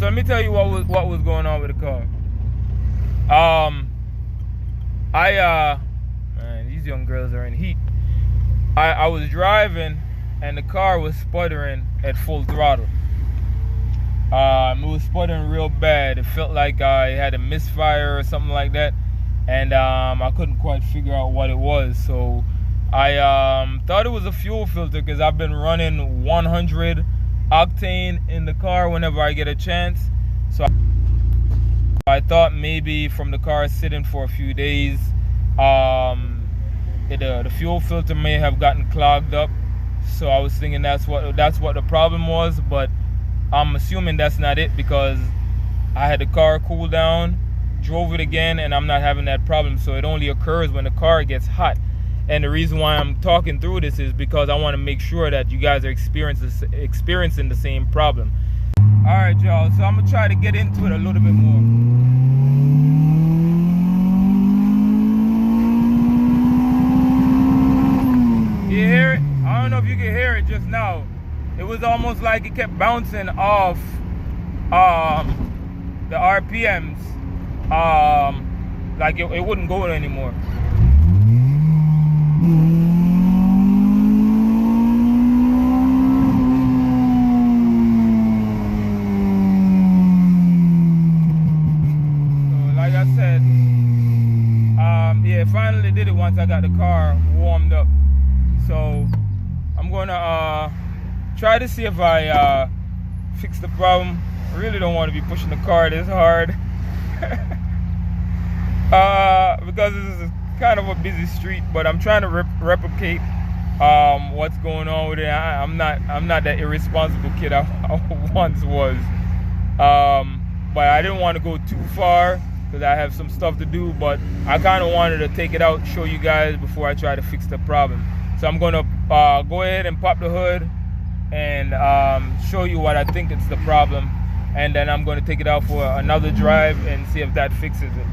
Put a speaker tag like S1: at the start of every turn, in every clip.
S1: So let me tell you what was going on with the car. Man, these young girls are in heat. I was driving and the car was sputtering at full throttle. It was sputtering real bad. It felt like I had a misfire or something like that, and I couldn't quite figure out what it was. So I thought it was a fuel filter, because I've been running 100 octane in the car whenever I get a chance. So I thought maybe from the car sitting for a few days, the fuel filter may have gotten clogged up. So I was thinking that's what the problem was, but I'm assuming that's not it, because I had the car cool down, drove it again, and I'm not having that problem. So it only occurs when the car gets hot. And the reason why I'm talking through this is because I want to make sure that you guys are experiencing the same problem. Alright, y'all, so I'm going to try to get into it a little bit more. You hear it? I don't know if you can hear it just now. It was almost like it kept bouncing off the RPMs. Like it wouldn't go anymore. So like I said, yeah, finally did it once I got the car warmed up. So I'm gonna try to see if I fix the problem. I really don't want to be pushing the car this hard. Because this is kind of a busy street, but I'm trying to replicate what's going on with it. I'm not that irresponsible kid I once was, but I didn't want to go too far because I have some stuff to do. But I kind of wanted to take it out, show you guys before I try to fix the problem. So I'm gonna go ahead and pop the hood and show you what I think it's the problem, and then I'm gonna take it out for another drive and see if that fixes it.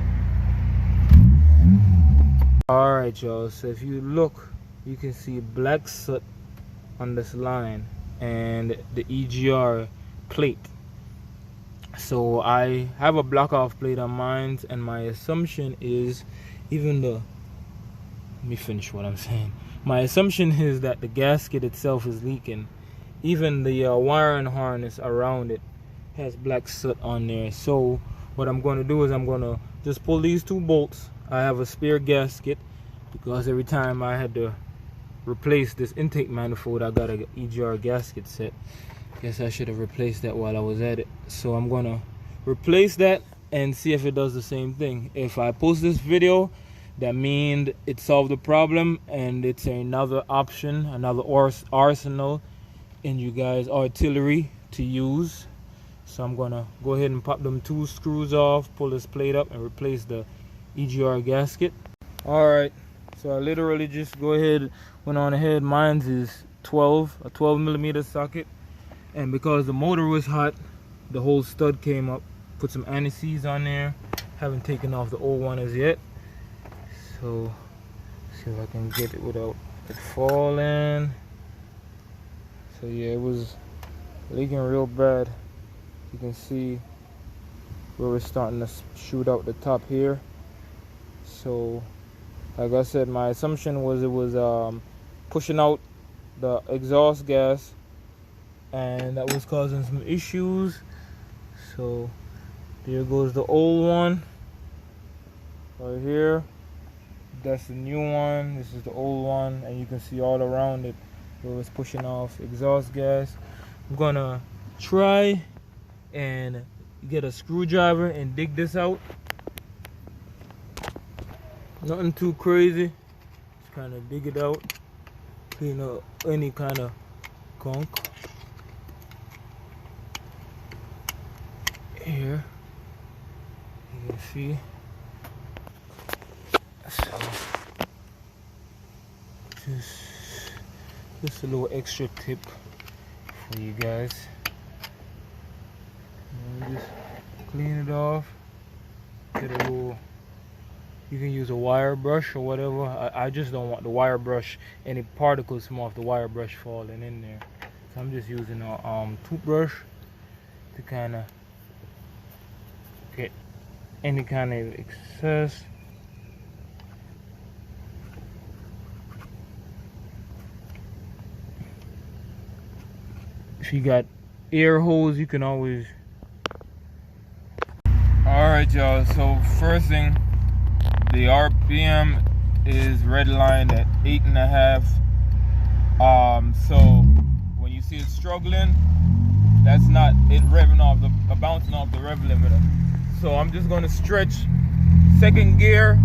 S1: Alright, y'all, so if you look, you can see black soot on this line and the EGR plate. So I have a block off plate on mine, and my assumption is let me finish what I'm saying. My assumption is that the gasket itself is leaking. Even the wiring harness around it has black soot on there. So what I'm going to do is I'm going to just pull these two bolts. I have a spare gasket because every time I had to replace this intake manifold, I got an EGR gasket set. Guess I should have replaced that while I was at it. So I'm going to replace that and see if it does the same thing. If I post this video, that means it solved the problem, and it's another option, another arsenal in you guys' artillery to use. So I'm gonna go ahead and pop them two screws off, pull this plate up, and replace the EGR gasket. Alright, so I literally just went on ahead. Mine's is a 12 millimeter socket, and because the motor was hot, the whole stud came up. Put some anti-seize on there. Haven't taken off the old one as yet. So see if I can get it without it falling. So yeah, it was leaking real bad. You can see where we're starting to shoot out the top here. So like I said, my assumption was it was pushing out the exhaust gas, and that was causing some issues. So there goes the old one right here. That's the new one. This is the old one, and you can see all around it where it's pushing off exhaust gas. I'm gonna try and get a screwdriver and dig this out. Nothing too crazy. Just kind of dig it out, clean up any kind of gunk. Here you can see. So just a little extra tip for you guys. Just clean it off. Get a little. You can use a wire brush or whatever. I just don't want the wire brush, any particles from off the wire brush falling in there. So I'm just using a toothbrush to kind of get any kind of excess. If you got air hose, you can always. Alright y'all, so first thing, the RPM is redlined at 8.5. So when you see it struggling, that's not it revving off bouncing off the rev limiter. So I'm just gonna stretch second gear